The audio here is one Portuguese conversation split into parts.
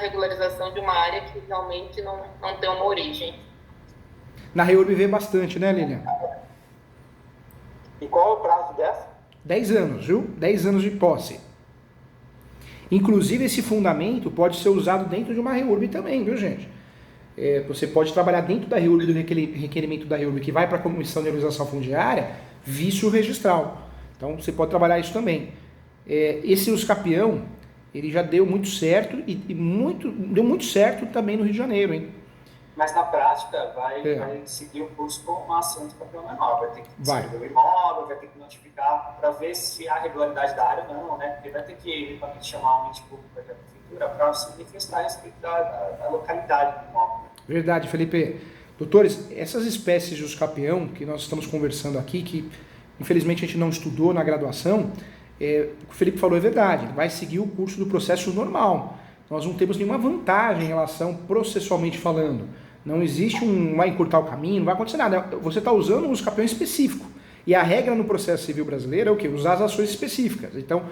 regularização de uma área que realmente não tem uma origem. Na REURB vê bastante, né, Lilian? E qual é o prazo dessa? 10 anos, viu? 10 anos de posse. Inclusive, esse fundamento pode ser usado dentro de uma REURB também, viu, gente? Você pode trabalhar dentro da REURB, do requerimento da REURB, que vai para a Comissão de Organização Fundiária, vício registral. Então, você pode trabalhar isso também. Esse usucapião, ele já deu muito certo e deu muito certo também no Rio de Janeiro, hein? Mas na prática vai seguir o curso com uma ação de campeão menor, vai ter que descrever o imóvel, vai ter que notificar para ver se há regularidade da área ou não, né? Porque vai ter que eventualmente chamar um ente público da prefeitura para se manifestar a respeito da localidade do imóvel. Verdade, Felipe. Doutores, essas espécies de usucapião que nós estamos conversando aqui, que infelizmente a gente não estudou na graduação, o que o Felipe falou é verdade, ele vai seguir o curso do processo normal. Nós não temos nenhuma vantagem em relação processualmente falando. Não existe vai encurtar o caminho, não vai acontecer nada. Você está usando um usucapião específico. E a regra no processo civil brasileiro é o quê? Usar as ações específicas. Então,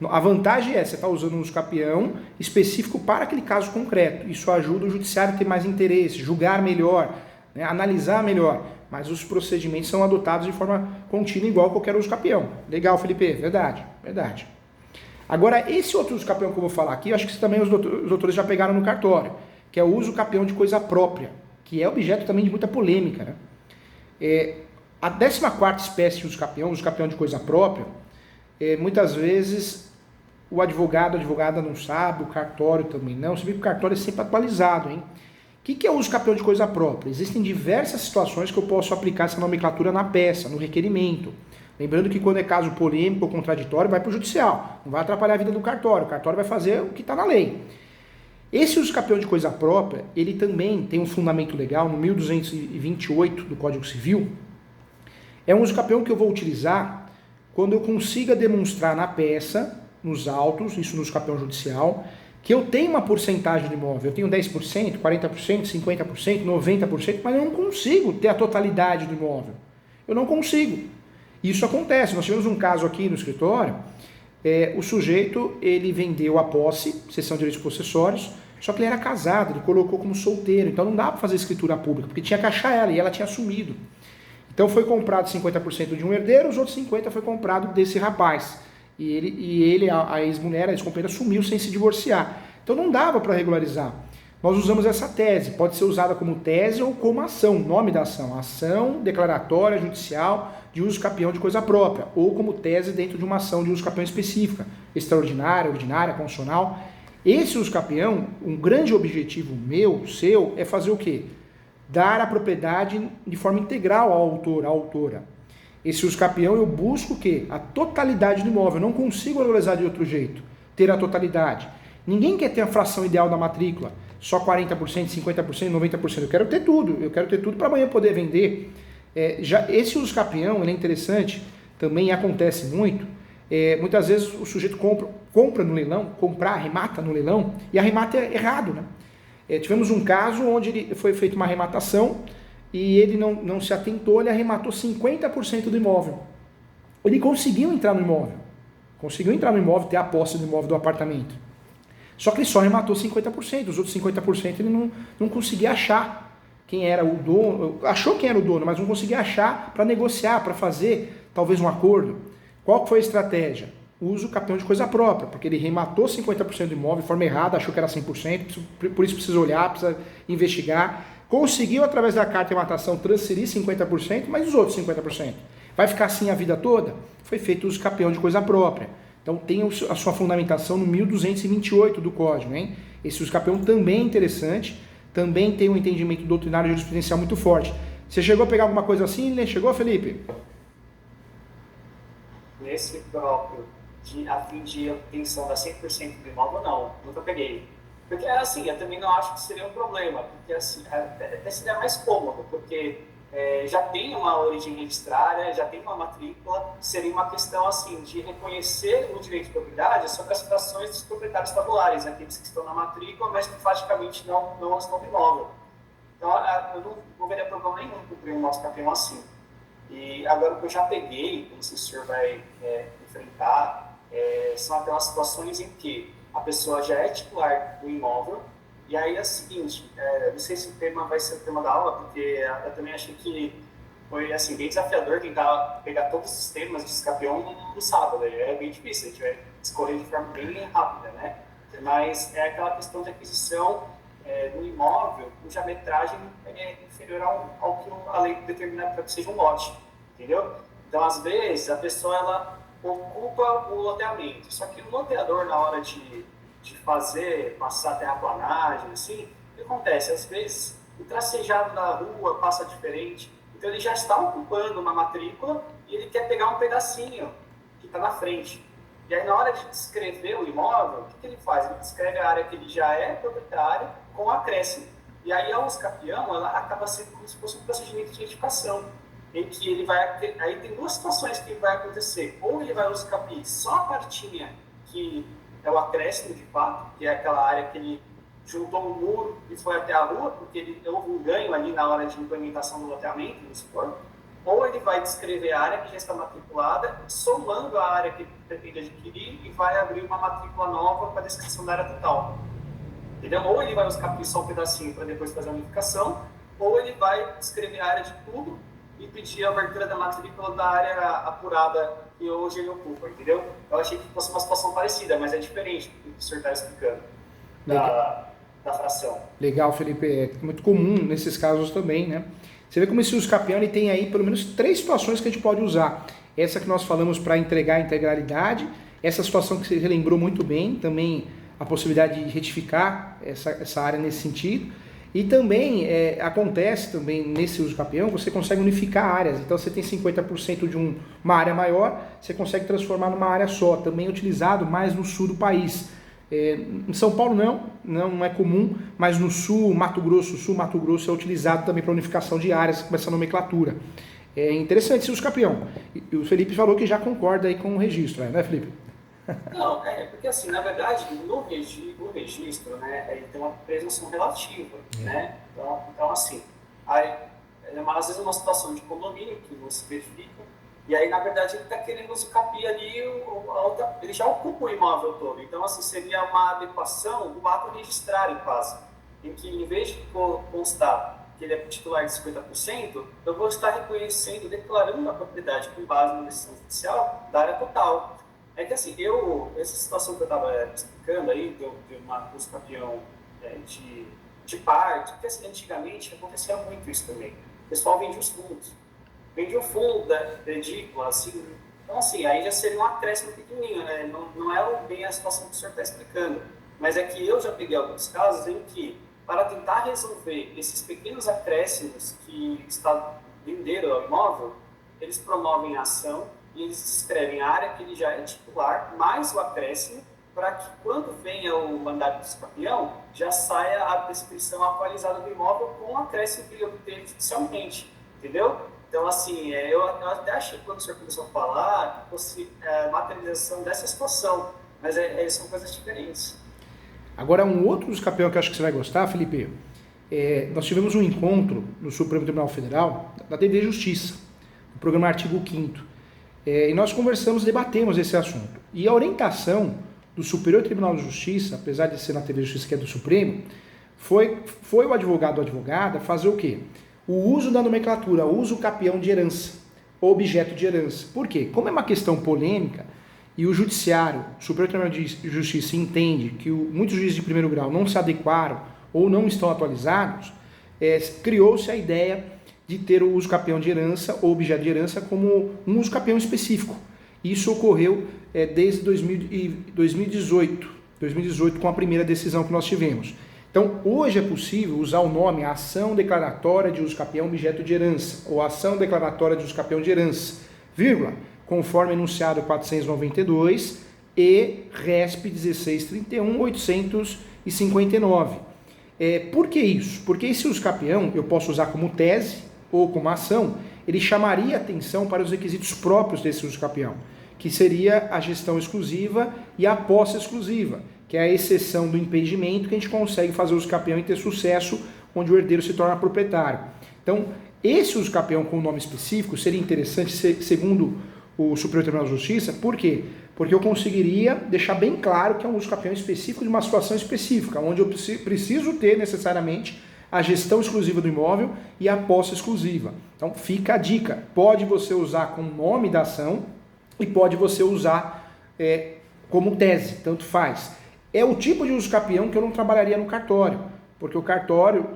a vantagem é você está usando um usucapião específico para aquele caso concreto. Isso ajuda o judiciário a ter mais interesse, julgar melhor, né, analisar melhor. Mas os procedimentos são adotados de forma contínua, igual qualquer usucapião. Legal, Felipe? Verdade, verdade. Agora, esse outro usucapião que eu vou falar aqui, eu acho que também os doutores já pegaram no cartório, que é o usucapião de coisa própria, que é objeto também de muita polêmica, né? A 14ª espécie de usucapião de coisa própria, muitas vezes o advogado, a advogada não sabe, o cartório também não, se vê que o cartório é sempre atualizado, hein? O que é o usucapião de coisa própria? Existem diversas situações que eu posso aplicar essa nomenclatura na peça, no requerimento. Lembrando que quando é caso polêmico ou contraditório, vai para o judicial, não vai atrapalhar a vida do cartório, o cartório vai fazer o que está na lei. Esse usucapião de coisa própria, ele também tem um fundamento legal no 1228 do Código Civil. É um usucapião que eu vou utilizar quando eu consiga demonstrar na peça, nos autos, isso no usucapião judicial, que eu tenho uma porcentagem do imóvel. Eu tenho 10%, 40%, 50%, 90%, mas eu não consigo ter a totalidade do imóvel. Eu não consigo. Isso acontece. Nós tivemos um caso aqui no escritório, o sujeito, ele vendeu a posse, cessão de direitos possessórios, só que ele era casado, ele colocou como solteiro, então não dá para fazer escritura pública, porque tinha que achar ela, e ela tinha sumido. Então foi comprado 50% de um herdeiro, os outros 50% foi comprado desse rapaz. E ele a ex-mulher, a ex-companheira, sumiu sem se divorciar. Então não dava para regularizar. Nós usamos essa tese, pode ser usada como tese ou como ação, nome da ação, ação declaratória judicial de usucapião de coisa própria, ou como tese dentro de uma ação de usucapião específica, extraordinária, ordinária, constitucional. Esse usucapião, um grande objetivo meu, seu, é fazer o quê? Dar a propriedade de forma integral ao autor, à autora. Esse usucapião eu busco o quê? A totalidade do imóvel. Eu não consigo regularizar de outro jeito, ter a totalidade. Ninguém quer ter a fração ideal da matrícula, só 40%, 50%, 90%. Eu quero ter tudo para amanhã poder vender. Esse usucapião, ele é interessante, também acontece muito. Muitas vezes o sujeito compra no leilão, arremata no leilão, e arremata errado, né? Tivemos um caso onde foi feita uma arrematação e ele não se atentou, ele arrematou 50% do imóvel. Ele conseguiu entrar no imóvel, ter a posse do imóvel do apartamento. Só que ele só arrematou 50%, os outros 50% ele não conseguia achar quem era o dono, achou quem era o dono, mas não conseguia achar para negociar, para fazer talvez um acordo. Qual foi a estratégia? Uso capião de coisa própria, porque ele rematou 50% do imóvel de forma errada, achou que era 100%, por isso precisa olhar, precisa investigar. Conseguiu, através da carta de matação, transferir 50%, mas os outros 50%? Vai ficar assim a vida toda? Foi feito uso capião de coisa própria. Então tem a sua fundamentação no 1228 do Código, hein? Esse uso capião também é interessante, também tem um entendimento doutrinário e jurisprudencial muito forte. Você chegou a pegar alguma coisa assim, né? Chegou, Felipe? Nesse próprio, a fim de obtenção da 100% do imóvel, não, nunca peguei. Porque, assim, eu também não acho que seria um problema, porque, assim, até seria mais cômodo, porque já tem uma origem registrária, já tem uma matrícula, seria uma questão, assim, de reconhecer o direito de propriedade sobre as situações dos proprietários tabulares, aqueles que estão na matrícula, mas que praticamente não estão no imóvel. Então, eu não veria problema nenhum cumprir o nosso capião assim. E agora, o que eu já peguei, não sei se o senhor vai enfrentar, são aquelas situações em que a pessoa já é titular do imóvel, E aí é o seguinte, não sei se o tema vai ser o tema da aula, porque eu também achei que foi assim, bem desafiador tentar pegar todos os temas de Escapião no sábado. É bem difícil, a gente vai escorrer de forma bem rápida, né? Mas é aquela questão de aquisição do imóvel cuja metragem é inferior ao que a lei determina para que seja um lote, entendeu? Então, às vezes, a pessoa ela ocupa o loteamento, só que o loteador, na hora de passar a terraplanagem, assim, o que acontece? Às vezes, o tracejado da rua passa diferente, então ele já está ocupando uma matrícula e ele quer pegar um pedacinho que está na frente. E aí, na hora de descrever o imóvel, o que ele faz? Ele descreve a área que ele já é proprietário com acréscimo. E aí, a Usucapião, ela acaba sendo como se fosse um procedimento de edificação, em que ele vai ter, aí tem duas situações que vai acontecer. Ou ele vai Usucapiar só a partinha que é o acréscimo de fato, que é aquela área que ele juntou um muro e foi até a rua, porque houve um ganho ali na hora de implementação do loteamento, vamos supor. Ou ele vai descrever a área que já está matriculada, somando a área que ele pretende adquirir e vai abrir uma matrícula nova para a descrição da área total. Entendeu? Ou ele vai Usucapiar só um pedacinho para depois fazer a unificação, ou ele vai descrever a área de tudo e pedir a abertura da matrícula da área apurada que hoje ele ocupa, entendeu? Eu achei que fosse uma situação parecida, mas é diferente do que o senhor está explicando da fração. Legal, Felipe. É muito comum nesses casos também, né? Você vê como esse Usucapião ele tem aí pelo menos 3 situações que a gente pode usar. Essa que nós falamos para entregar a integralidade, essa situação que você lembrou muito bem, também a possibilidade de retificar essa área nesse sentido. E também acontece também nesse Usucapião, você consegue unificar áreas. Então você tem 50% de uma área maior, você consegue transformar numa área só, também utilizado mais no sul do país. Em São Paulo não é comum, mas no sul, Mato Grosso é utilizado também para unificação de áreas com essa nomenclatura. É interessante esse Usucapião. E o Felipe falou que já concorda aí com o registro, né, Felipe? Não, porque assim, na verdade, no registro, né, ele tem uma presunção relativa, né? Então assim, aí, às vezes é uma situação de condomínio que você verifica, e aí, na verdade, ele está querendo Usucapiar ali, ele já ocupa o imóvel todo. Então, assim, seria uma adequação do ato registrário, quase, em que, em vez de constar que ele é titular de 50%, eu vou estar reconhecendo, declarando a propriedade com base na decisão judicial da área total. É que, assim, essa situação que eu estava explicando aí, de uma Usucapião de parte, porque, assim, antigamente acontecia muito isso também. O pessoal vendia os fundos. Vende o fundo da edícula, assim. Então, assim, aí já seria um acréscimo pequenininho, né? Não é bem a situação que o senhor está explicando. Mas é que eu já peguei alguns casos em que, para tentar resolver esses pequenos acréscimos que venderam ao imóvel, eles promovem a ação e eles escrevem a área que ele já é titular, mais o acréscimo, para que quando venha o mandado do Usucapião, já saia a descrição atualizada do imóvel com o acréscimo que ele obteve judicialmente. Entendeu? Então, assim, eu até achei que quando o senhor começou a falar, que fosse materialização dessa situação, mas são coisas diferentes. Agora, um outro Usucapião que eu acho que você vai gostar, Felipe, nós tivemos um encontro no Supremo Tribunal Federal, da TV Justiça, no programa Artigo 5º, e nós conversamos, debatemos esse assunto. E a orientação do Superior Tribunal de Justiça, apesar de ser na TV Justiça que é do Supremo, foi o advogado ou advogada fazer o quê? O uso da nomenclatura, Usucapião de herança, objeto de herança. Por quê? Como é uma questão polêmica e o Judiciário, o Superior Tribunal de Justiça entende que muitos juízes de primeiro grau não se adequaram ou não estão atualizados, criou-se a ideia de ter o Usucapião de herança ou objeto de herança como um Usucapião específico. Isso ocorreu desde 2018, com a primeira decisão que nós tivemos. Então, hoje é possível usar o nome Ação Declaratória de Usucapião Objeto de Herança, ou Ação Declaratória de Usucapião de Herança, vírgula, conforme enunciado 492 e RESP 1631-859. Por que isso? Porque esse Usucapião eu posso usar como tese ou como ação, ele chamaria atenção para os requisitos próprios desse Usucapião, que seria a gestão exclusiva e a posse exclusiva, que é a exceção do impedimento que a gente consegue fazer o Usucapião e ter sucesso, onde o herdeiro se torna proprietário. Então, esse Usucapião com o nome específico seria interessante, segundo o Superior Tribunal de Justiça, por quê? porque eu conseguiria deixar bem claro que é um uso capião específico de uma situação específica, onde eu preciso ter necessariamente a gestão exclusiva do imóvel e a posse exclusiva. Então fica a dica, pode você usar com o nome da ação e pode você usar como tese, tanto faz. É o tipo de uso capião que eu não trabalharia no cartório, porque o cartório,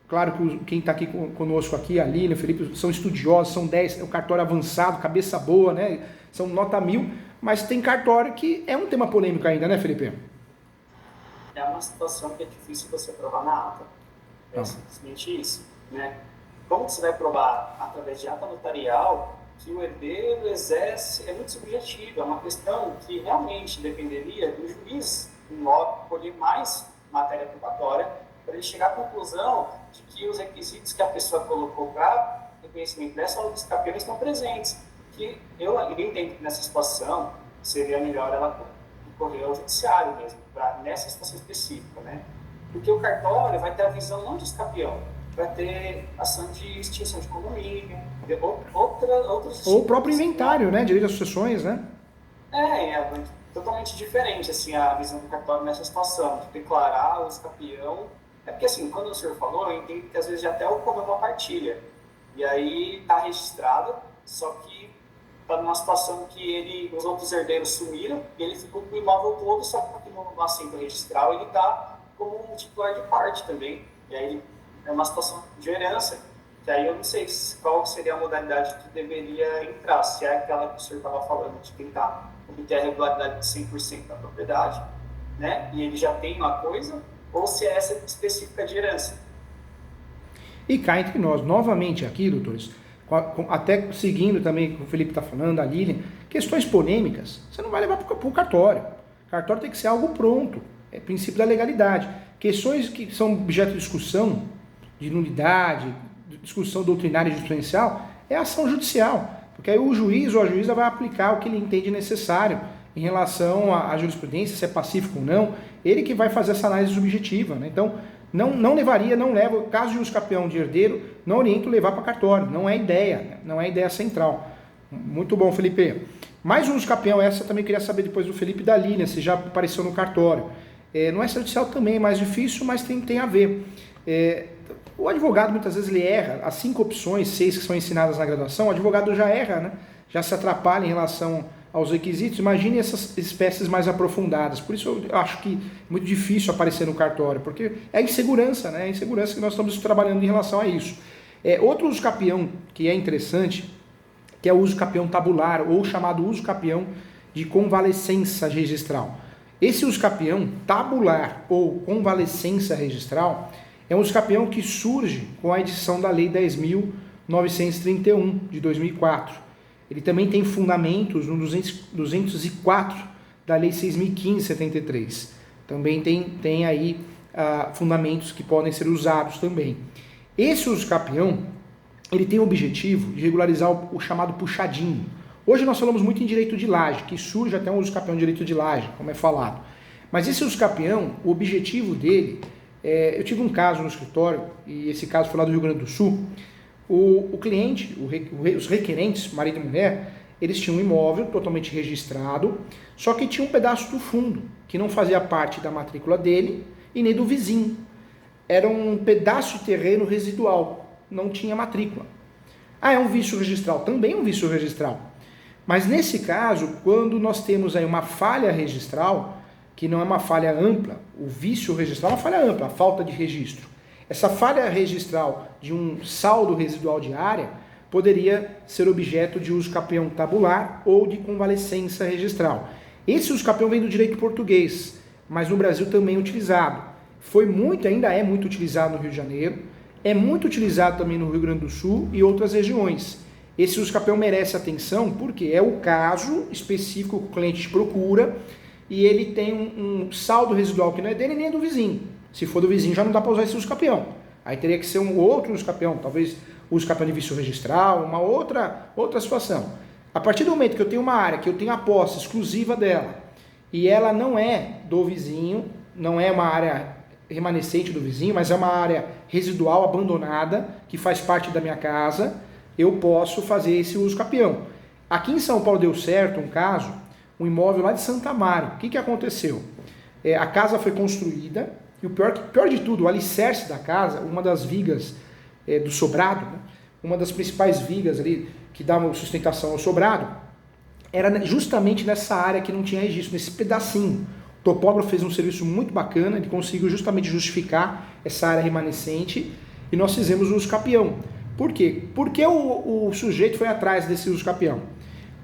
claro que quem está aqui conosco aqui, a Lilian, o Felipe, são estudiosos, são 10, é um cartório avançado, cabeça boa, né? São nota 1000, mas tem cartório que é um tema polêmico ainda, né, Felipe? É uma situação que é difícil você provar na ata. É simplesmente isso, né? Como você vai provar através de ata notarial que o herdeiro exerce, é muito subjetivo, é uma questão que realmente dependeria do juiz, em loco, colher mais matéria probatória, para ele chegar à conclusão de que os requisitos que a pessoa colocou para reconhecimento dessa uso capião estão presentes. Que eu entendo que nessa situação seria melhor ela recorrer ao judiciário mesmo, nessa situação específica, né? Porque o cartório vai ter a visão não de escapião, vai ter ação de extinção de condomínio, outros... Ou o próprio inventário, né? Direito às sucessões, né? É totalmente diferente, assim, a visão do cartório nessa situação, de declarar o escapião. É porque, assim, quando o senhor falou, eu entendo que às vezes já até ocorreu uma partilha. E aí está registrada, só que está numa situação que os outros herdeiros sumiram, e ele ficou com o imóvel todo, só que no assento registral ele está como um titular de parte também. E aí é uma situação de herança, que aí eu não sei qual seria a modalidade que deveria entrar, se é aquela que o senhor estava falando, de tentar obter a regularidade de 100% da propriedade, né? E ele já tem uma coisa, ou se é essa específica de herança. E cá entre nós, novamente aqui, doutores, até seguindo também o que o Felipe está falando, a Lilian, questões polêmicas, você não vai levar para o cartório. O cartório tem que ser algo pronto, é princípio da legalidade. Questões que são objeto de discussão, de nulidade, discussão doutrinária e jurisprudencial, é ação judicial, porque aí o juiz ou a juíza vai aplicar o que ele entende necessário em relação à jurisprudência, se é pacífico ou não, ele que vai fazer essa análise subjetiva, né? Então, não leva, caso de uso capião de herdeiro, não oriento levar para cartório, não é ideia, né? Não é ideia central. Muito bom, Felipe. Mais um uso capião, essa eu também queria saber depois do Felipe e da Lilian, se já apareceu no cartório. No extrajudicial também é mais difícil, mas tem a ver. O advogado muitas vezes ele erra, as 5 opções, 6 que são ensinadas na graduação, o advogado já erra, né? Já se atrapalha em relação aos requisitos. Imagine essas espécies mais aprofundadas. Por isso eu acho que é muito difícil aparecer no cartório, porque é a insegurança, né? É a insegurança que nós estamos trabalhando em relação a isso. Outro uso capião que é interessante, que é o uso capião tabular, ou chamado uso capião de convalescença registral. Esse uso capião tabular ou convalescença registral é um uso capião que surge com a edição da Lei 10.931 de 2004. Ele também tem fundamentos no 204 da Lei 6.015/73. Também tem aí fundamentos que podem ser usados também. Esse uso capião, ele tem o objetivo de regularizar o chamado puxadinho. Hoje nós falamos muito em direito de laje, que surge até um uso capião de direito de laje, como é falado. Mas esse uso capião, o objetivo dele, eu tive um caso no escritório, e esse caso foi lá do Rio Grande do Sul. O cliente, os requerentes, marido e mulher, eles tinham um imóvel totalmente registrado, só que tinha um pedaço do fundo, que não fazia parte da matrícula dele e nem do vizinho. Era um pedaço de terreno residual, não tinha matrícula. É um vício registral? Também é um vício registral. Mas nesse caso, quando nós temos aí uma falha registral, que não é uma falha ampla, o vício registral é uma falha ampla, a falta de registro. Essa falha registral de um saldo residual de área poderia ser objeto de uso capião tabular ou de convalescença registral. Esse uso capião vem do direito português, mas no Brasil também é utilizado. Ainda é muito utilizado no Rio de Janeiro, é muito utilizado também no Rio Grande do Sul e outras regiões. Esse uso capião merece atenção porque é o caso específico que o cliente te procura e ele tem um saldo residual que não é dele nem é do vizinho. Se for do vizinho já não dá para usar esse uso capião. Aí teria que ser um outro uso capião, talvez uso capião de vício registral, uma outra situação. A partir do momento que eu tenho uma área, que eu tenho a posse exclusiva dela e ela não é do vizinho, não é uma área remanescente do vizinho, mas é uma área residual abandonada que faz parte da minha casa, eu posso fazer esse uso capião. Aqui em São Paulo deu certo um caso um imóvel lá de Santa Amaro. O que aconteceu? A casa foi construída, e o pior de tudo, o alicerce da casa, uma das vigas do sobrado, né? Uma das principais vigas ali que davam sustentação ao sobrado, era justamente nessa área que não tinha registro, nesse pedacinho. O topógrafo fez um serviço muito bacana, ele conseguiu justamente justificar essa área remanescente e nós fizemos o uso capião. Por quê? Porque o sujeito foi atrás desse uso capião?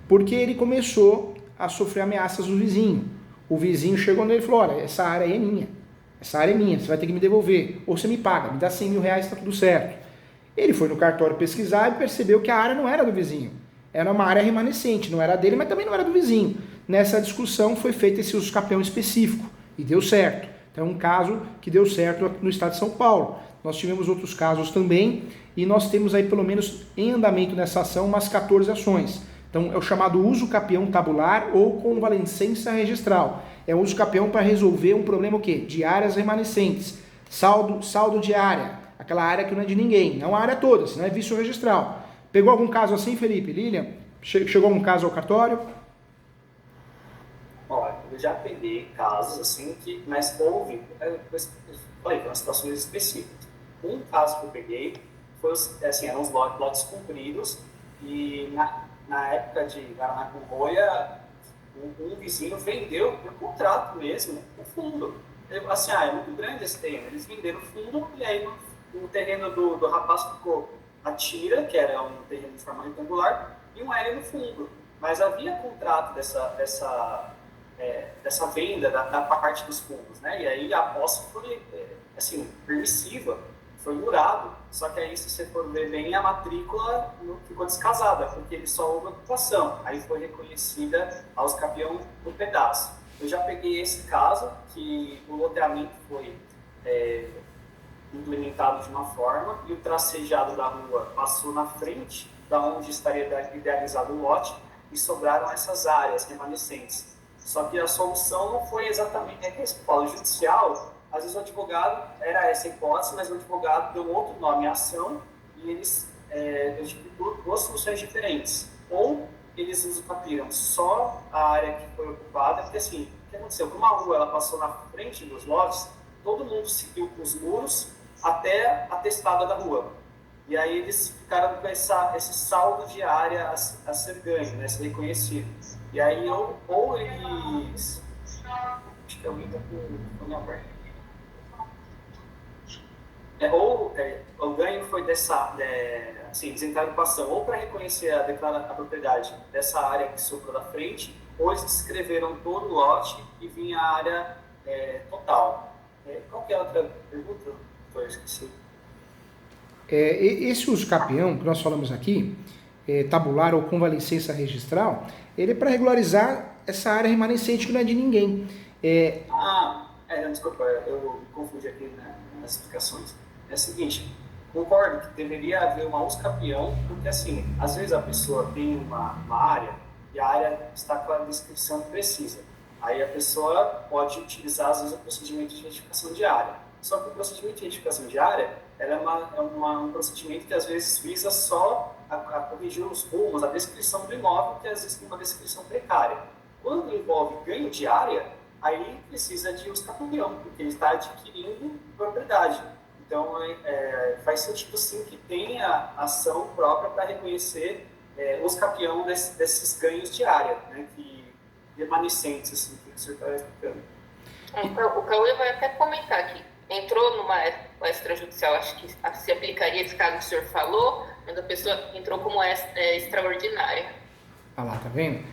Porque ele começou a sofrer ameaças do vizinho. O vizinho chegou nele e falou, olha, essa área aí é minha, essa área é minha, você vai ter que me devolver, ou você me paga, me dá 100 mil reais, está tudo certo. Ele foi no cartório pesquisar e percebeu que a área não era do vizinho, era uma área remanescente, não era dele, mas também não era do vizinho. Nessa discussão foi feito esse uso capião específico e deu certo. Então é um caso que deu certo no estado de São Paulo. Nós tivemos outros casos também e nós temos aí pelo menos em andamento nessa ação umas 14 ações. Então é o chamado uso capião tabular ou convalescência registral. É o uso capião para resolver um problema o quê? De áreas remanescentes. Saldo de área, aquela área que não é de ninguém, não a área toda, senão é vício registral. Pegou algum caso assim, Felipe? Lilian? Chegou algum caso ao cartório? Olha, eu já peguei casos assim que, mas houve, falei, foram situações específicas. Um caso que eu peguei foi assim, eram os lotes compridos e na época de Guaraná-Conroia, um vizinho vendeu por contrato mesmo o fundo. Assim, é muito grande esse terreno. Eles venderam o fundo e aí no terreno do rapaz ficou a tira, que era um terreno de forma retangular, e um L no fundo. Mas havia contrato dessa venda da parte dos fundos, né? E aí a posse foi, assim, permissiva, foi murado. Só que aí, se você for ver bem, a matrícula ficou descasada, porque ele só houve ocupação. Aí foi reconhecida aos capião no pedaço. Eu já peguei esse caso, que o loteamento foi implementado de uma forma e o tracejado da rua passou na frente da onde estaria idealizado o lote e sobraram essas áreas remanescentes. Só que a solução não foi exatamente, que esse falo judicial, às vezes o advogado, era essa hipótese, mas o advogado deu outro nome à ação e eles duas soluções diferentes. Ou eles usucapiram só a área que foi ocupada, porque assim, o que aconteceu? Como a rua ela passou na frente dos lotes, todo mundo seguiu com os muros até a testada da rua. E aí eles ficaram com esse saldo de área a ser ganho, né, ser reconhecido. E aí ou eles... Acho que alguém está com a minha perna. O ganho foi assim, eles entraram com ação ou para reconhecer a propriedade dessa área que sobrou da frente, ou eles descreveram todo o lote e vinha a área total. Qual que é a outra pergunta? Eu esqueci. Esse uso capião que nós falamos aqui, tabular ou convalescência registral, ele é para regularizar essa área remanescente que não é de ninguém. Desculpa, eu me confundi aqui nas explicações. É o seguinte, concordo que deveria haver uma uso capião, porque assim, às vezes a pessoa tem uma área e a área está com a descrição precisa. Aí a pessoa pode utilizar, às vezes, o procedimento de retificação de área. Só que o procedimento de retificação de área um procedimento que às vezes visa só a corrigir os rumos, a descrição do imóvel, que às vezes tem uma descrição precária. Quando envolve ganho de área, aí precisa de uso capião, porque ele está adquirindo propriedade. Então, faz sentido sim que tenha ação própria para reconhecer os capião desses ganhos de área, né, remanescentes, assim, que o senhor está explicando. O Cauê vai até comentar aqui. Entrou numa extrajudicial, acho que se aplicaria esse caso que o senhor falou, mas a pessoa entrou como extraordinária. Ah lá, tá vendo?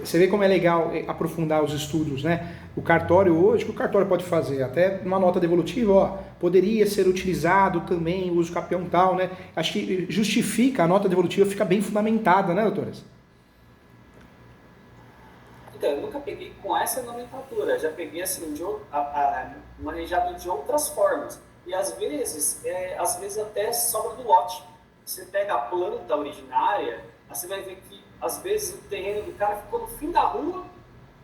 Você vê como é legal aprofundar os estudos, né? O cartório hoje, o que o cartório pode fazer? Até numa nota devolutiva, poderia ser utilizado também o uso capião tal, né? Acho que justifica, a nota devolutiva fica bem fundamentada, né, doutoras? Então, eu nunca peguei com essa nomenclatura, já peguei assim, manejado de outras formas. E às vezes até sobra do lote. Você pega a planta originária, você vai ver que às vezes o terreno do cara ficou no fim da rua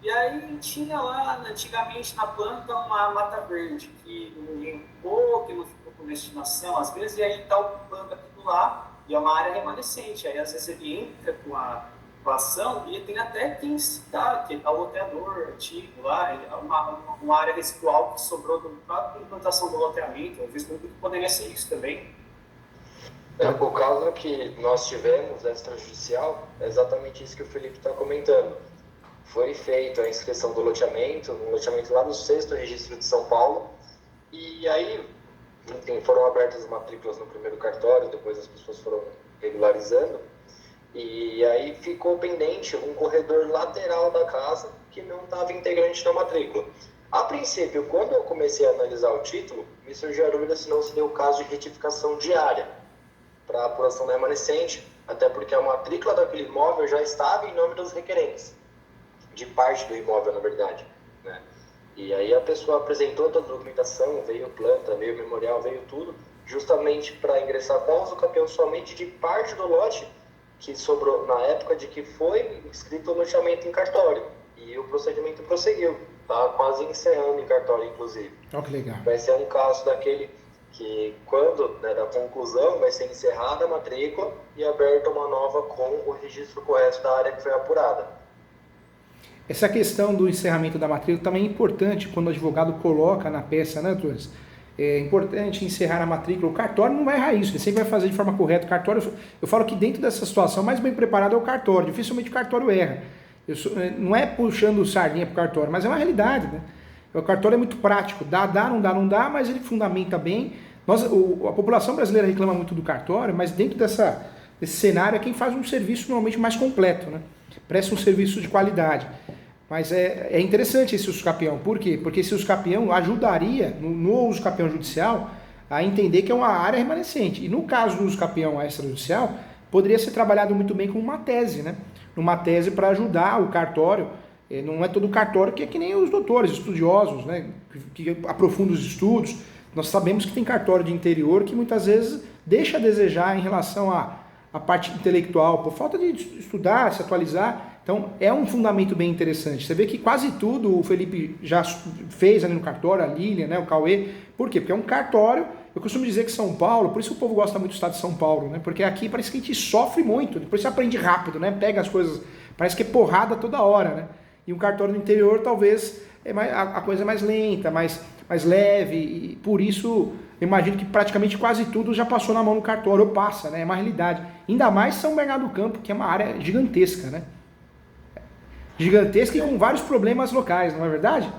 e aí tinha lá, antigamente na planta, uma mata verde que ninguém ocupou, que não ficou com destinação, às vezes, e aí está ocupando aquilo lá e é uma área remanescente. Aí às vezes ele entra com a ocupação, e tem até quem está, que é o loteador antigo lá, uma área residual que sobrou da implantação do loteamento, às vezes poderia ser isso também. O caso que nós tivemos extrajudicial é exatamente isso que o Felipe está comentando. Foi feita a inscrição do loteamento, um loteamento lá no 6º Registro de São Paulo, e aí, enfim, foram abertas as matrículas no primeiro cartório, depois as pessoas foram regularizando, e aí ficou pendente um corredor lateral da casa que não estava integrante na matrícula. A princípio, quando eu comecei a analisar o título, me surgiu a dúvida se não se deu o caso de retificação diária para a apuração da remanescente, até porque a matrícula daquele imóvel já estava em nome dos requerentes, de parte do imóvel, na verdade, né? E aí a pessoa apresentou toda a documentação, veio planta, veio memorial, veio tudo, justamente para ingressar com uso campeão somente de parte do lote que sobrou na época de que foi inscrito o loteamento em cartório. E o procedimento prosseguiu, tá quase encerrando em cartório, inclusive. Olha que legal. Vai ser um caso daquele que, quando da conclusão, vai ser encerrada a matrícula e aberta uma nova com o registro correto da área que foi apurada. Essa questão do encerramento da matrícula também é importante quando o advogado coloca na peça, né, doutores? É importante encerrar a matrícula. O cartório não vai errar isso, ele sempre vai fazer de forma correta. O cartório, eu falo que dentro dessa situação, mais bem preparado é o cartório. Dificilmente o cartório erra. Não é puxando sardinha para o cartório, mas é uma realidade, né? O cartório é muito prático. Dá, não dá, mas ele fundamenta bem. A população brasileira reclama muito do cartório, mas dentro desse cenário é quem faz um serviço normalmente mais completo, né? Presta um serviço de qualidade. Mas é interessante esse usucapião. Por quê? Porque esse usucapião ajudaria, no usucapião judicial, a entender que é uma área remanescente. E no caso do usucapião extrajudicial, poderia ser trabalhado muito bem com uma tese, né? Uma tese para ajudar o cartório. Não é todo cartório que é que nem os doutores, estudiosos, né? Que aprofundam os estudos. Nós sabemos que tem cartório de interior que muitas vezes deixa a desejar em relação à parte intelectual, por falta de estudar, se atualizar. Então, é um fundamento bem interessante. Você vê que quase tudo o Felipe já fez ali no cartório, a Lilian, né, o Cauê. Por quê? Porque é um cartório. Eu costumo dizer que São Paulo, por isso o povo gosta muito do estado de São Paulo, né? Porque aqui parece que a gente sofre muito, depois você aprende rápido, né? Pega as coisas, parece que é porrada toda hora, né? E um cartório no interior, talvez, a coisa é mais lenta, mais leve, e por isso eu imagino que praticamente quase tudo já passou na mão no cartório, ou passa, né? É uma realidade. Ainda mais São Bernardo do Campo, que é uma área gigantesca, né? Gigantesca e com vários problemas locais, não é verdade?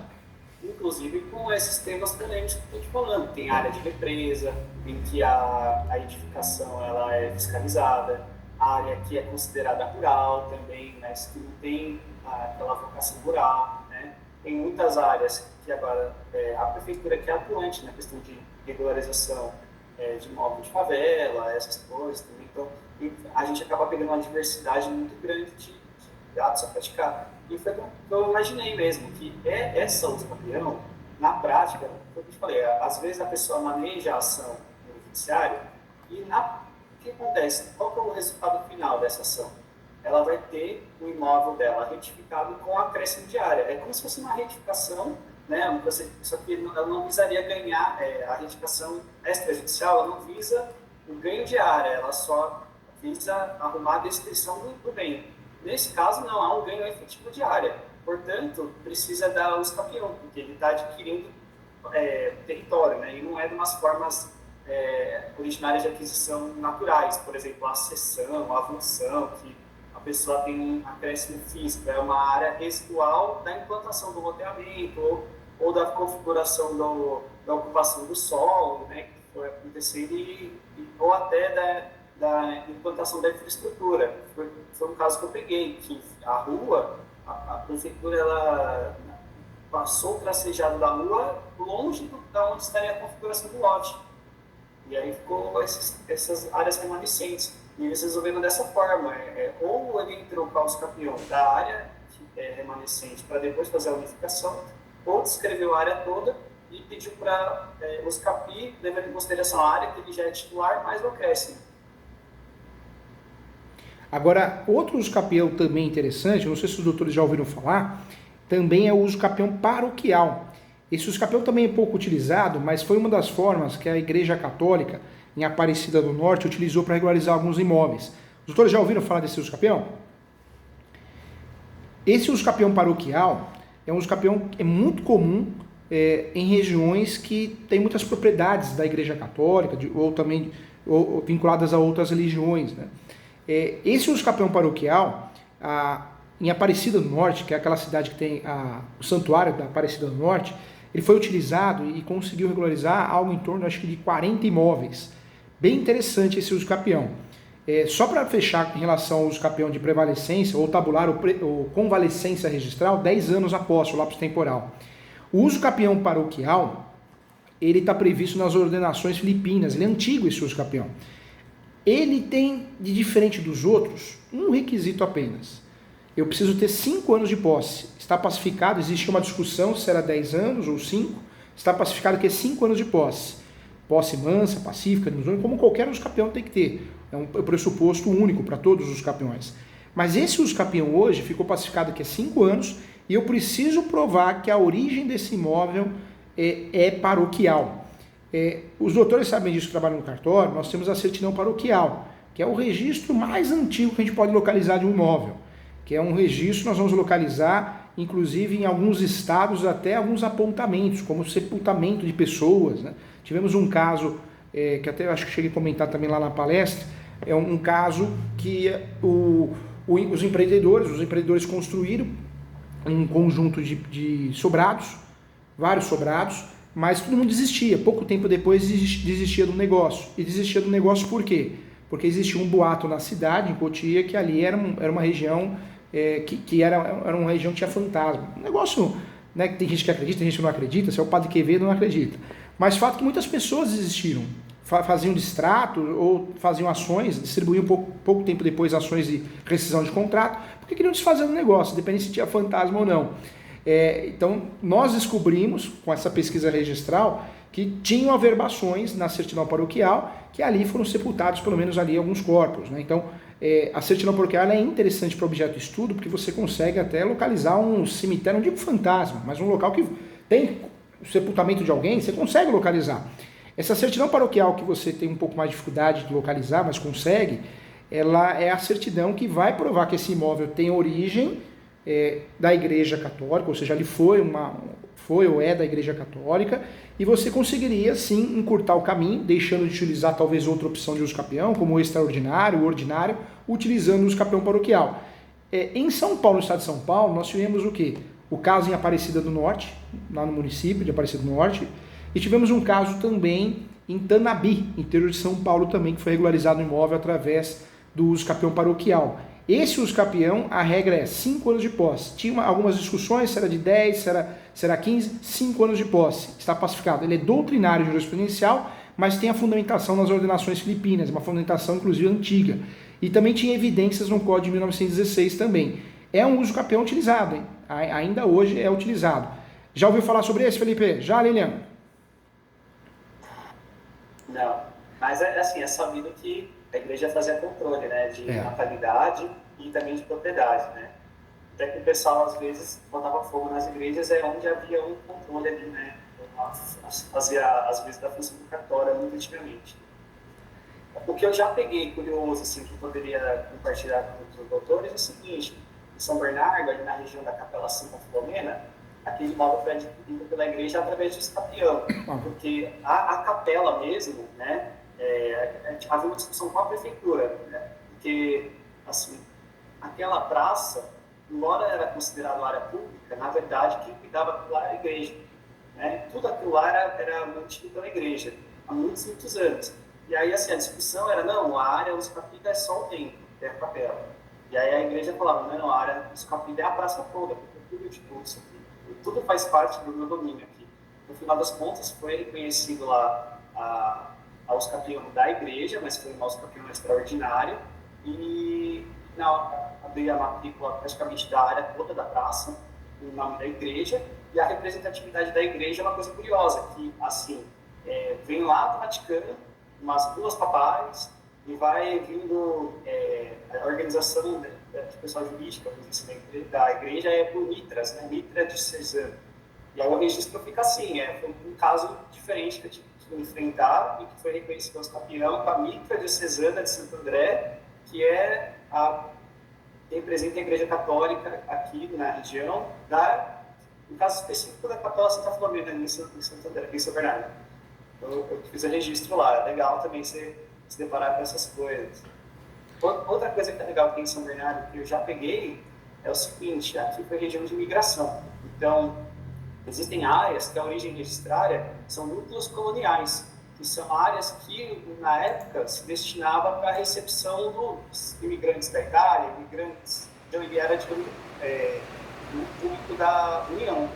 Inclusive com esses temas polêmicos que eu estou te falando. Tem área de represa, em que a edificação ela é fiscalizada, a área que é considerada rural também, mas que não tem aquela vocação rural, né? Tem muitas áreas que agora a prefeitura que é atuante na questão de regularização de imóvel de favela, essas coisas também. Então, a gente acaba pegando uma diversidade muito grande de atos a praticar. E foi o que eu imaginei mesmo, que essa usucapião, na prática, como eu te falei, às vezes a pessoa maneja a ação no judiciário e o que acontece? Qual que é o resultado final dessa ação? Ela vai ter o imóvel dela retificado com acréscimo de área. É como se fosse uma retificação, né? Só que ela não visaria ganhar, a retificação extrajudicial, ela não visa o ganho de área, ela só visa arrumar a destruição do bem. Nesse caso, não há um ganho efetivo de área. Portanto, precisa dar usucapião, porque ele está adquirindo território, né? E não é de umas formas originárias de aquisição naturais. Por exemplo, a cessão, a avulsão, que a pessoa tem um acréscimo físico. É uma área residual da implantação do loteamento ou da configuração da ocupação do solo, né? Que foi acontecendo, ou até da implantação da infraestrutura. Foi um caso que eu peguei, que a rua, a prefeitura, ela passou o tracejado da rua longe da onde estaria a configuração do lote. E aí ficou essas áreas remanescentes. E eles resolveram dessa forma, ou ele entrou com o usucapião da área que é remanescente para depois fazer a unificação, ou descreveu a área toda e pediu para o usucapi, levando em consideração a área que ele já é titular, mais o acréscimo. Agora, outro usucapião também interessante, não sei se os doutores já ouviram falar, também é o usucapião paroquial. Esse usucapião também é pouco utilizado, mas foi uma das formas que a Igreja Católica, em Aparecida do Norte, utilizou para regularizar alguns imóveis. Os doutores já ouviram falar desse usucapião? Esse uso capião paroquial é um uso capião que é muito comum em regiões que têm muitas propriedades da Igreja Católica ou também vinculadas a outras religiões, né? Esse uso capião paroquial, em Aparecida do Norte, que é aquela cidade que tem o santuário da Aparecida do Norte, ele foi utilizado e conseguiu regularizar algo em torno, acho que, de 40 imóveis. Bem interessante esse uso capião. Só para fechar em relação ao uso capião de prevalecência, ou tabular ou convalescência registral, 10 anos após o lapso temporal. O uso capião paroquial, ele está previsto nas ordenações filipinas, ele é antigo esse uso capião. Ele tem, de diferente dos outros, um requisito apenas. Eu preciso ter 5 anos de posse. Está pacificado, existe uma discussão se era 10 anos ou 5, está pacificado que é 5 anos de posse. Posse mansa, pacífica, como qualquer uso capião tem que ter. É um pressuposto único para todos os capiões. Mas esse uso capião hoje ficou pacificado que é 5 anos e eu preciso provar que a origem desse imóvel é paroquial. Os doutores sabem disso que trabalham no cartório, nós temos a certidão paroquial, que é o registro mais antigo que a gente pode localizar de um imóvel, que é um registro que nós vamos localizar, inclusive em alguns estados, até alguns apontamentos, como sepultamento de pessoas, né? Tivemos um caso, que até eu acho que cheguei a comentar também lá na palestra, é um caso que os empreendedores construíram um conjunto de sobrados, vários sobrados, mas todo mundo desistia. Pouco tempo depois desistia do negócio. E desistia do negócio por quê? Porque existia um boato na cidade, em Cotia, que ali era uma região que era uma região que tinha fantasma. Um negócio, né, que tem gente que acredita, tem gente que não acredita, se é o Padre Quevedo não acredita. Mas o fato é que muitas pessoas desistiram. Faziam distrato ou faziam ações, distribuíam pouco tempo depois ações de rescisão de contrato, porque queriam desfazer do negócio, independente se tinha fantasma ou não. Então, nós descobrimos, com essa pesquisa registral, que tinham averbações na certidão paroquial, que ali foram sepultados, pelo menos ali, alguns corpos, né? Então, a certidão paroquial é interessante para objeto de estudo, porque você consegue até localizar um cemitério, não digo fantasma, mas um local que tem o sepultamento de alguém, você consegue localizar. Essa certidão paroquial que você tem um pouco mais de dificuldade de localizar, mas consegue, ela é a certidão que vai provar que esse imóvel tem origem da Igreja Católica, ou seja, ele foi ou é da Igreja Católica, e você conseguiria sim encurtar o caminho, deixando de utilizar talvez outra opção de uso capião, como o extraordinário, o ordinário, utilizando o uso capião paroquial. Em São Paulo, no estado de São Paulo, nós tivemos o quê? O caso em Aparecida do Norte, lá no município de Aparecida do Norte, e tivemos um caso também em Tanabi, interior de São Paulo também, que foi regularizado o imóvel através do uso capião paroquial. Esse uso capião, a regra é 5 anos de posse. Tinha algumas discussões, se era de 10, se era 15, 5 anos de posse. Está pacificado. Ele é doutrinário jurisprudencial, mas tem a fundamentação nas ordenações filipinas, uma fundamentação inclusive antiga. E também tinha evidências no Código de 1916 também. É um uso capião utilizado, hein? Ainda hoje é utilizado. Já ouviu falar sobre esse, Felipe? Já, Lilian? Não, mas assim, é sabido que a igreja fazia controle, né, de natalidade e também de propriedade, né. Até que o pessoal, às vezes, botava fogo nas igrejas, onde havia um controle ali, né, fazia, às vezes, da função do cartório muito antigamente. O que eu já peguei curioso, assim, que eu poderia compartilhar com os doutores é o seguinte: em São Bernardo, ali na região da Capela Santa Filomena, aquele imóvel foi adquirido pela igreja através de escapião, porque a capela mesmo, né, havia uma discussão com a prefeitura, né, porque, assim, aquela praça, embora era considerada área pública, na verdade, quem cuidava daquilo lá era a igreja, né, tudo aquilo lá era mantido pela igreja, há muitos anos. E aí, assim, a discussão era, não, a área dos capítulos é só o templo, é a capela. E aí a igreja falava, não, a área dos capítulos é a praça toda, porque tudo de tudo isso aqui. Tudo faz parte do meu domínio aqui. No final das contas, foi reconhecido lá a usucapião da igreja, mas foi uma usucapião extraordinário, e abri a matrícula praticamente da área toda da praça, o nome da igreja, e a representatividade da igreja é uma coisa curiosa, que, assim, vem lá do Vaticano, umas 2 papais, e vai vindo a organização de pessoal jurídica, da igreja por mitras, né? Mitra diocesana. E aí o registro fica assim, foi um caso diferente que eu tive que enfrentar e que foi reconhecido aos campeão com a mitra diocesana de Santo André, que é que representa a Igreja Católica aqui na região, no caso específico da Capela Santa Florida, em São Bernardo. Eu fiz o registro lá, é legal também se deparar com essas coisas. Outra coisa que é legal aqui em São Bernardo, que eu já peguei, é o seguinte: aqui foi região de migração. Então, existem áreas que a origem registrária são núcleos coloniais, que são áreas que, na época, se destinava para a recepção dos imigrantes da Itália, imigrantes de onde era do público da União.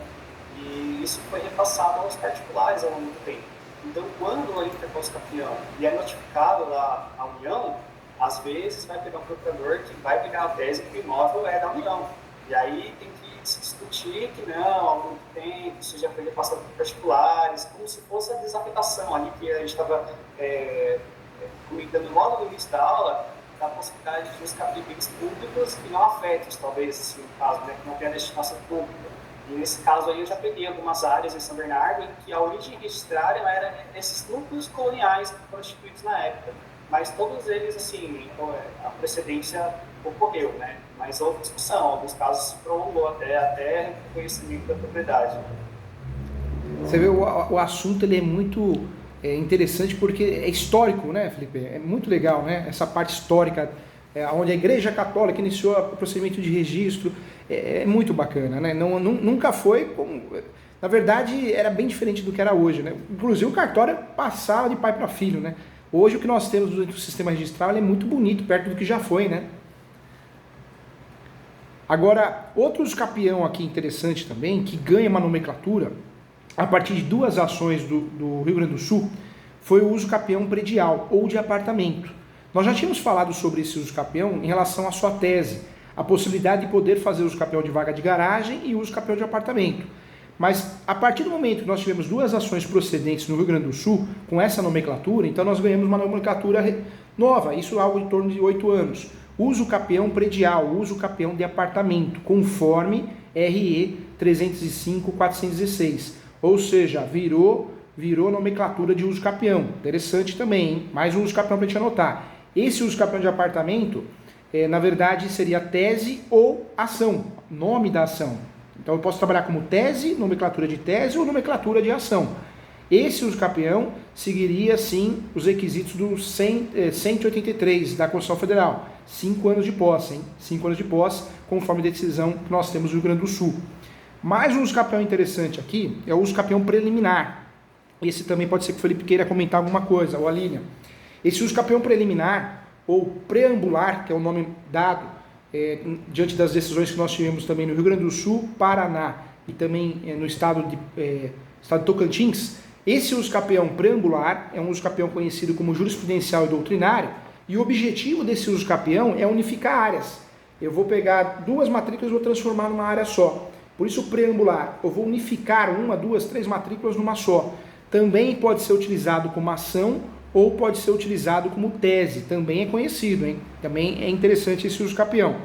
E isso foi repassado aos particulares ao longo do tempo. Então, quando o interconscapião é notificado lá à União, às vezes vai pegar um procurador que vai pegar a tese que o imóvel é da União. E aí tem que se discutir que não, há muito tempo, isso já foi repassado por particulares, como se fosse a desafetação ali que a gente estava comentando logo no início da aula, da possibilidade de buscar bens públicos e não afetos, talvez, assim, no caso, né, que não tem a destinação pública. E nesse caso aí eu já peguei algumas áreas em São Bernardo em que a origem registrária era esses núcleos coloniais que foram instituídos na época. Mas todos eles, assim, a precedência ocorreu, né? Mas houve discussão, alguns casos se prolongou até o conhecimento da propriedade. Você vê, o assunto ele é muito interessante porque é histórico, né, Felipe? É muito legal, né? Essa parte histórica, onde a Igreja Católica iniciou o procedimento de registro, é muito bacana, né? Nunca foi como... Na verdade, era bem diferente do que era hoje, né? Inclusive, o cartório passava de pai para filho, né? Hoje, o que nós temos dentro do sistema registral é muito bonito, perto do que já foi, né? Agora, outro usucapião aqui interessante também, que ganha uma nomenclatura, a partir de duas ações do Rio Grande do Sul, foi o usucapião predial, ou de apartamento. Nós já tínhamos falado sobre esse usucapião em relação à sua tese, a possibilidade de poder fazer usucapião de vaga de garagem e usucapião de apartamento. Mas a partir do momento que nós tivemos duas ações procedentes no Rio Grande do Sul, com essa nomenclatura, então nós ganhamos uma nomenclatura nova, isso algo em torno de 8 anos. Usucapião predial, usucapião de apartamento, conforme RE 305.416. Ou seja, virou nomenclatura de usucapião. Interessante também, hein? Mais um usucapião para a gente anotar. Esse usucapião de apartamento, na verdade, seria tese ou ação, nome da ação. Então eu posso trabalhar como tese, nomenclatura de tese ou nomenclatura de ação. Esse usucapião seguiria, sim, os requisitos do 183 da Constituição Federal. 5 anos de posse, hein? 5 anos de posse, conforme a decisão que nós temos no Rio Grande do Sul. Mais um usucapião interessante aqui é o usucapião preliminar. Esse também pode ser que o Felipe queira comentar alguma coisa, ou a Lilian. Esse usucapião preliminar, ou preambular, que é o nome dado diante das decisões que nós tivemos também no Rio Grande do Sul, Paraná e também no estado de Tocantins, esse usucapião preambular é um usucapião conhecido como jurisprudencial e doutrinário, e o objetivo desse usucapião é unificar áreas. Eu vou pegar duas matrículas e vou transformar numa área só. Por isso, preambular, eu vou unificar 1, 2, 3 matrículas numa só. Também pode ser utilizado como ação ou pode ser utilizado como tese. Também é conhecido, hein? Também é interessante esse usucapião.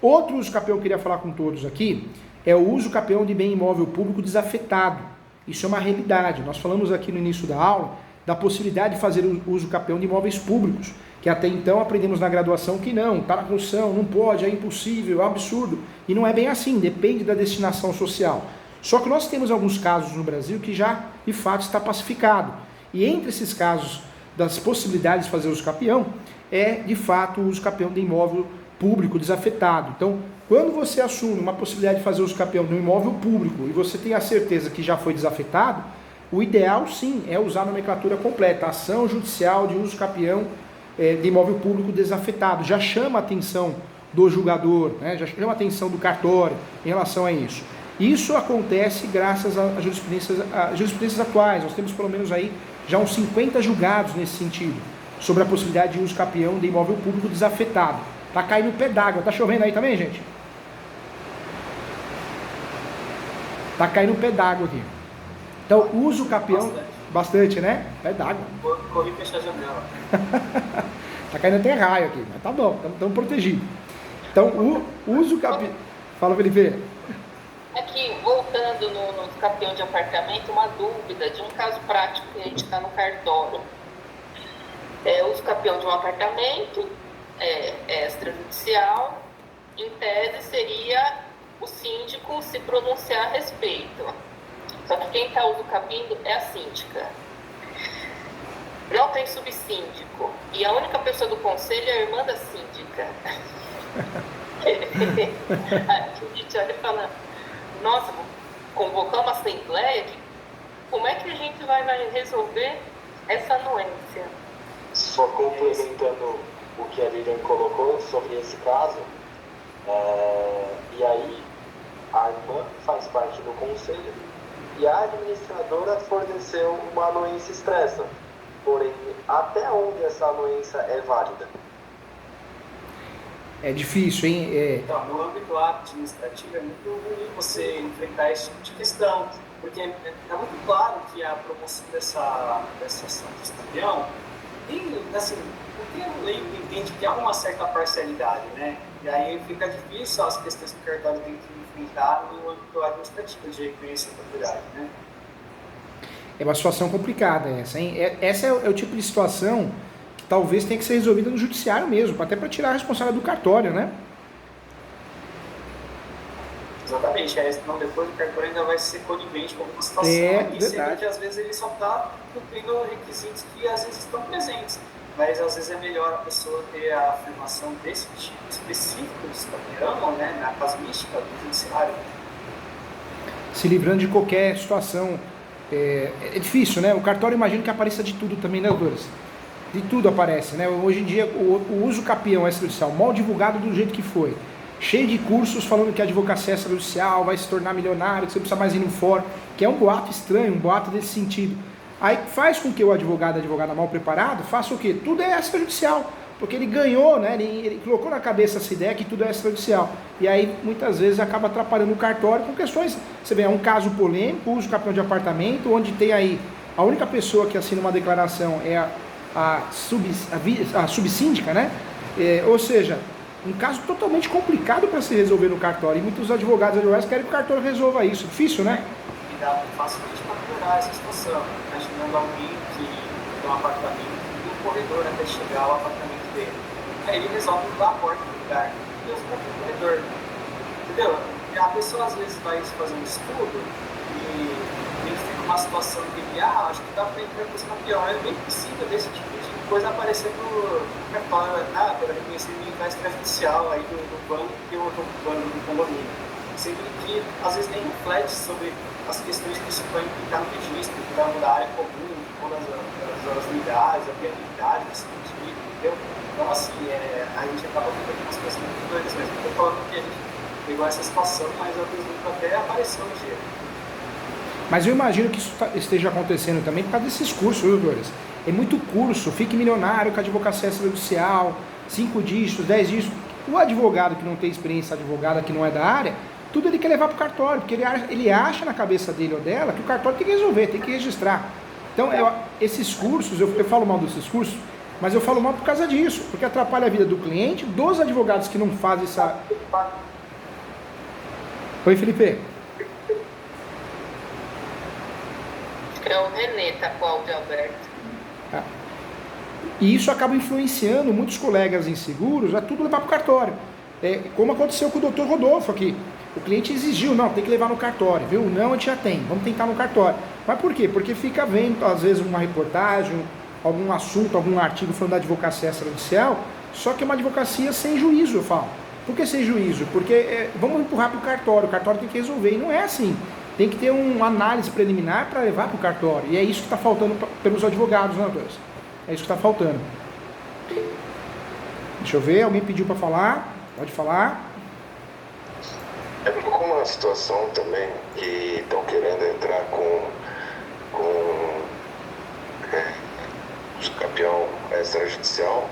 Outro usucapião que eu queria falar com todos aqui é o usucapião de bem imóvel público desafetado. Isso é uma realidade. Nós falamos aqui no início da aula da possibilidade de fazer o usucapião de imóveis públicos, que até então aprendemos na graduação que não, está na Constituição, não pode, é impossível, é um absurdo. E não é bem assim, depende da destinação social. Só que nós temos alguns casos no Brasil que já, de fato, está pacificado. E entre esses casos, das possibilidades de fazer o usucapião, de fato, o usucapião de imóvel público desafetado. Então, quando você assume uma possibilidade de fazer o usucapião de um imóvel público e você tem a certeza que já foi desafetado, o ideal, sim, é usar a nomenclatura completa, ação judicial de usucapião de imóvel público desafetado. Já chama a atenção do julgador, né? Já chama a atenção do cartório em relação a isso. Isso acontece graças às jurisprudências atuais. Nós temos pelo menos aí já uns 50 julgados nesse sentido, sobre a possibilidade de usucapião de imóvel público desafetado. Tá caindo o pé d'água. Tá chovendo aí também, gente? Tá caindo o pé d'água aqui. Então, o usucapião... Bastante, né? Pé d'água. Corri fechar a janela. Tá caindo até raio aqui, mas tá bom, estamos protegidos. Então, o usucapião... Fala, Felipe. Aqui, voltando no usucapião de apartamento, uma dúvida de um caso prático que a gente está no cartório. O usucapião de um apartamento, extrajudicial, em tese seria o síndico se pronunciar a respeito. Só que quem está usucapindo é a síndica. Não tem subsíndico. E a única pessoa do conselho é a irmã da síndica. A gente olha e fala, nossa, vou convocar uma assembleia, como é que a gente vai resolver essa anuência? Só complementando o que a Lilian colocou sobre esse caso, e aí a irmã faz parte do conselho e a administradora forneceu uma anuência expressa. Porém, até onde essa anuência é válida? É difícil, hein? Então, no âmbito administrativo é muito ruim você enfrentar esse tipo de questão, porque é muito claro que a promoção dessa ação de estabião tem, assim, porque o leigo entende que há uma certa parcialidade, né? E aí fica difícil as questões que o cartório tem que enfrentar no âmbito administrativo de reconhecer a propriedade, né? É uma situação complicada essa, hein? Essa é o tipo de situação que talvez tenha que ser resolvida no judiciário mesmo, até para tirar a responsabilidade do cartório, né? Exatamente, senão depois o cartório ainda vai ser conivente com alguma situação sendo que às vezes ele só está cumprindo requisitos que às vezes estão presentes, mas às vezes é melhor a pessoa ter a afirmação desse tipo específico de estabião, né, na casuística do judiciário. Se livrando de qualquer situação. É difícil, né? O cartório imagino que apareça de tudo também, né, doutores? De tudo aparece, né? Hoje em dia, o uso capião extrajudicial, mal divulgado do jeito que foi, cheio de cursos falando que a advocacia extrajudicial vai se tornar milionário, que você precisa mais ir no fórum, que é um boato estranho, um boato desse sentido. Aí faz com que o advogado, a advogada mal preparado, faça o quê? Tudo é extrajudicial, porque ele ganhou, né? Ele colocou na cabeça essa ideia que tudo é extrajudicial. E aí, muitas vezes, acaba atrapalhando o cartório com questões... Você vê, é um caso polêmico, uso capião de apartamento, onde tem aí... A única pessoa que assina uma declaração é a subsíndica, né? Ou seja, um caso totalmente complicado para se resolver no cartório. E muitos advogados e advogadas querem que o cartório resolva isso. Difícil, né? E dá facilmente para piorar essa situação. Imaginando alguém que tem um apartamento e um corredor até chegar ao apartamento dele. Aí ele resolve mudar a porta do lugar. E usa o corredor. Entendeu? E a pessoa às vezes vai fazer um estudo e ele fica numa situação que acho que dá para entrar com esse campeão. É bem possível desse tipo de coisa aparecer no cartório, pelo reconhecimento extrajudicial aí do banco que eu estou ocupando no condomínio. Sendo que às vezes nem reflete sobre as questões que isso vai implicar no registro, que vai mudar a área comum, todas as unidades, a viabilidade desse sentido, entendeu? Então, assim, a gente acaba tendo algumas coisas muito doidas mesmo. Estou falando que a gente pegou essa situação, mas ao mesmo tempo até apareceu no dia. Mas eu imagino que isso esteja acontecendo também por causa desses cursos, viu, doutores? É muito curso, fique milionário com a advocacia extrajudicial, 5 dígitos, 10 dígitos. O advogado que não tem experiência, advogada que não é da área, tudo ele quer levar para o cartório, porque ele acha na cabeça dele ou dela que o cartório tem que resolver, tem que registrar. Então, esses cursos, eu falo mal desses cursos, mas eu falo mal por causa disso, porque atrapalha a vida do cliente, dos advogados que não fazem essa... Oi, Felipe. Acho que é o Renê, tá com o áudio aberto. E isso acaba influenciando muitos colegas em seguros a tudo levar para o cartório. Como aconteceu com o Dr. Rodolfo aqui. O cliente exigiu, não, tem que levar no cartório, viu? Não, a gente já tem, vamos tentar no cartório. Mas por quê? Porque fica vendo, às vezes, uma reportagem, algum assunto, algum artigo falando da advocacia extrajudicial, só que é uma advocacia sem juízo, eu falo. Por que sem juízo? Porque vamos empurrar para o cartório tem que resolver. E não é assim. Tem que ter uma análise preliminar para levar para o cartório. E é isso que está faltando pelos advogados, né, doutores? É isso que está faltando. Deixa eu ver, alguém pediu para falar? Pode falar. É uma situação também que estão querendo entrar com os campeão extrajudicial,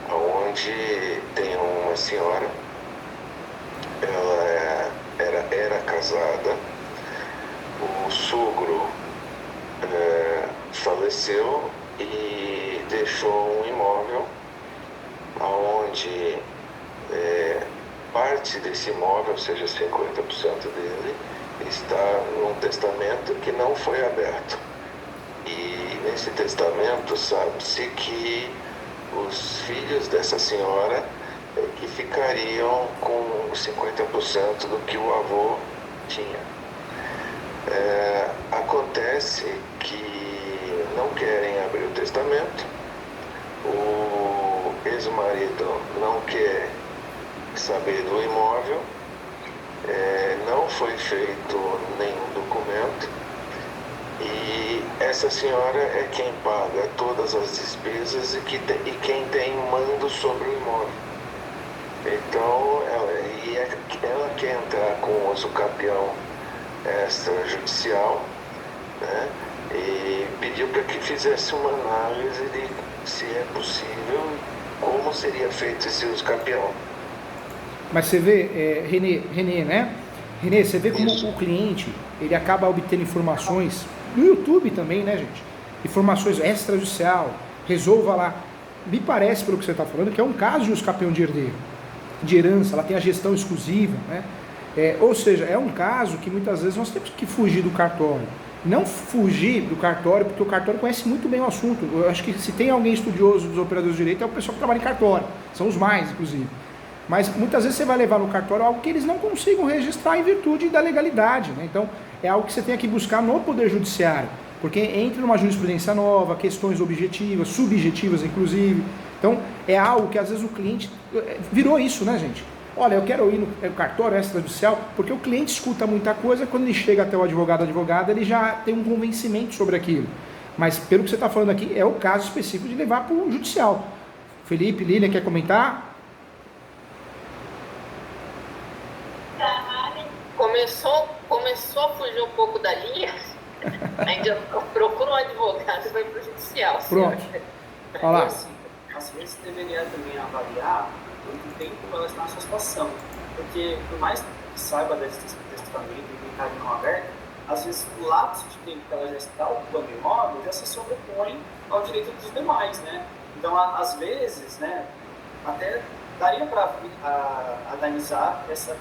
onde tem uma senhora, ela era casada, o sogro faleceu e deixou um imóvel onde parte desse imóvel, ou seja, 50% dele, está num testamento que não foi aberto. E nesse testamento sabe-se que os filhos dessa senhora que ficariam com 50% do que o avô tinha. Acontece que não querem abrir o testamento, o ex-marido não quer saber do imóvel, não foi feito nenhum documento e essa senhora é quem paga todas as despesas e quem tem mando sobre o imóvel. Então, ela quer entrar com o uso capião extrajudicial, né? E pediu para que fizesse uma análise de se é possível e como seria feito esse uso capião. Mas você vê, Renê, né? Renê, você vê como o cliente, ele acaba obtendo informações no YouTube também, né, gente? Informações extrajudicial, resolva lá. Me parece, pelo que você está falando, que é um caso de uso capião de herdeiro, de herança, ela tem a gestão exclusiva, né? Ou seja, é um caso que muitas vezes nós temos que fugir do cartório. Não fugir do cartório, porque o cartório conhece muito bem o assunto. Eu acho que se tem alguém estudioso dos operadores de direito, é o pessoal que trabalha em cartório. São os mais, inclusive. Mas muitas vezes você vai levar no cartório algo que eles não consigam registrar em virtude da legalidade, né? Então, é algo que você tem que buscar no Poder Judiciário. Porque entra numa jurisprudência nova, questões objetivas, subjetivas, inclusive. Então, é algo que às vezes o cliente... Virou isso, né, gente? Olha, eu quero ir no cartório extrajudicial, porque o cliente escuta muita coisa, quando ele chega até o advogado, advogada, ele já tem um convencimento sobre aquilo. Mas, pelo que você está falando aqui, é o caso específico de levar para o judicial. Felipe, Lília, quer comentar? Começou a fugir um pouco da linha, ainda procura um advogado e vai para o judicial. Pronto. Olha lá. Às vezes deveria também avaliar quanto tempo ela está nessa situação. Porque, por mais que saiba desse testamento e inventário não aberto, às vezes o lapso de tempo que ela já está ocupando o imóvel já se sobrepõe ao direito dos demais, né? Então, às vezes, né, até daria para analisar esse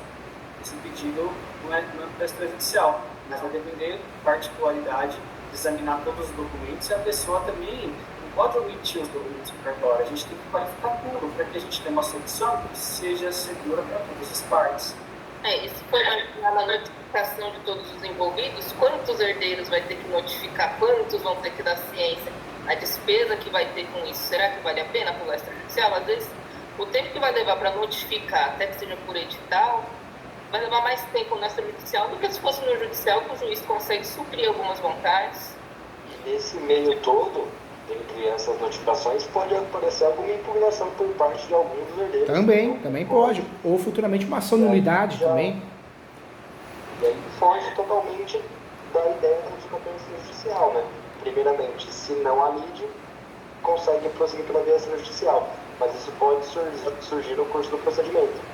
pedido no âmbito extrajudicial, mas vai depender da particularidade de examinar todos os documentos e a pessoa também não pode omitir os documentos do cartório. A gente tem que qualificar tudo para que a gente tenha uma solução que seja segura para todas as partes. E se for na notificação de todos os envolvidos, quantos herdeiros vai ter que notificar, quantos vão ter que dar ciência, a despesa que vai ter com isso, será que vale a pena para o extrajudicial? Às vezes, o tempo que vai levar para notificar, até que seja por edital, vai levar mais tempo no extrajudicial do que se fosse no judicial, que o juiz consegue suprir algumas vontades. E nesse meio todo, entre essas notificações, pode aparecer alguma impugnação por parte de algum dos herdeiros. Também pode. Ou futuramente uma ação de nulidade também. E aí foge totalmente da ideia do descampamento extrajudicial, né? Primeiramente, se não há lide, consegue prosseguir pela via extrajudicial. Mas isso pode surgir no curso do procedimento.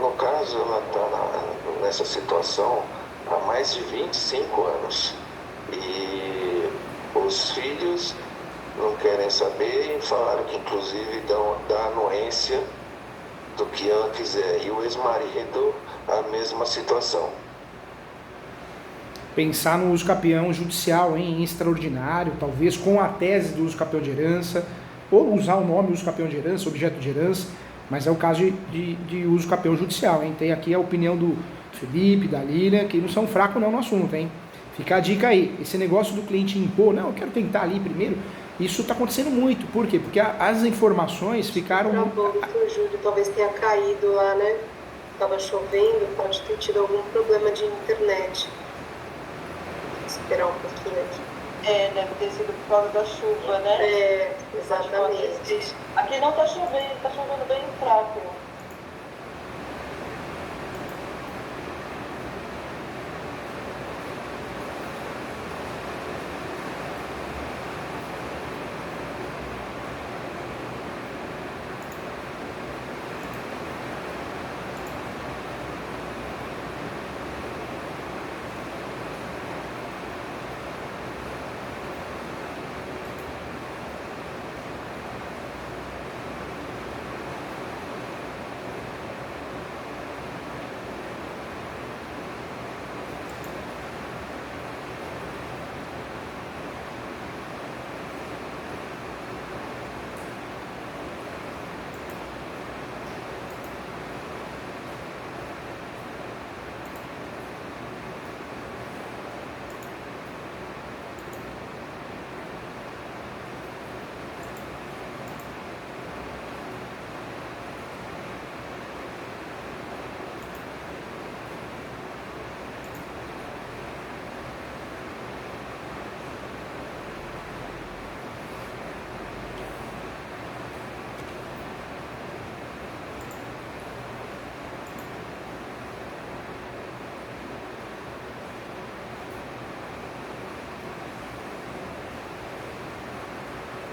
No caso, ela está nessa situação há mais de 25 anos. E os filhos não querem saber e falaram que inclusive dão da anuência do que ela quiser. E o ex-marido, a mesma situação. Pensar no uso capião judicial, em extraordinário, talvez com a tese do uso capião de herança, ou usar o nome uso capião de herança, objeto de herança, mas é o caso de uso capião judicial, hein? Tem aqui a opinião do Felipe, da Lília, que não são fracos não no assunto, hein? Fica a dica aí, esse negócio do cliente impor, não, eu quero tentar ali primeiro, isso está acontecendo muito, por quê? Porque as informações ficaram... O Júlio talvez tenha caído lá, né? Estava chovendo, pode ter tido algum problema de internet. Vou esperar um pouquinho aqui. Deve ter sido por causa da chuva, né? Exatamente. Aqui não está chovendo, está chovendo bem fraco.